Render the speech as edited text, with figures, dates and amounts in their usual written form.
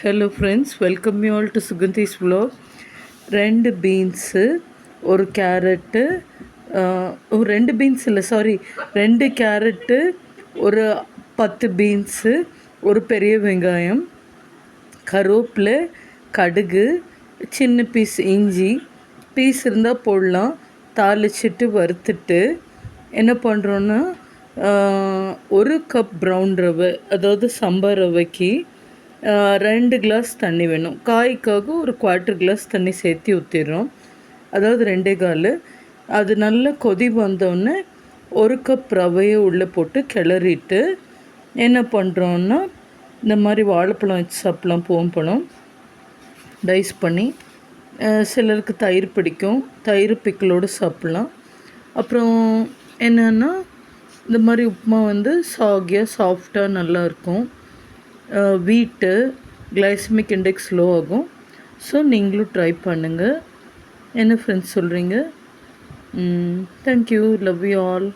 Hello friends, welcome you all to Suganthi's vlog. 2 beans, ஒரு carrot, ஒரு 2 beans இல்லை, sorry, 2 carrot, ஒரு 10 பீன்ஸு, ஒரு பெரிய வெங்காயம், கருவேப்பிலை, கடுகு, சின்ன பீஸ் இஞ்சி, பீஸ் இருந்தால் போடலாம். தாளிச்சிட்டு வறுத்துட்டு என்ன பண்ணுறோன்னா, 1 கப் ப்ரௌன் ரவை, அதாவது சம்பா ரவைக்கு 2 கிளாஸ் தண்ணி வேணும். காய்க்காக ஒரு 1/4 கிளாஸ் தண்ணி சேர்த்து ஊற்றிடுறோம், அதாவது 2.25. அது நல்லா கொதி வந்தோடனே 1 கப் ரவையை உள்ளே போட்டு கிளறிட்டு என்ன பண்ணுறோன்னா, இந்த மாதிரி வாழைப்பழம் வச்சு சாப்பிட்லாம், பூவம்பழம் டைஸ் பண்ணி. சிலருக்கு தயிர் பிடிக்கும், தயிர் பிக்கலோடு சாப்பிட்லாம். அப்புறம் என்னென்னா, இந்த மாதிரி உப்புமா சாகியாக சாஃப்டாக நல்லாயிருக்கும். வீட்டு கிளைசமிக் இண்டெக்ஸ் லோ ஆகும். ஸோ நீங்களும் ட்ரை பண்ணுங்கள். என்ன ஃப்ரெண்ட்ஸ் சொல்கிறீங்க? Thank you, love you all.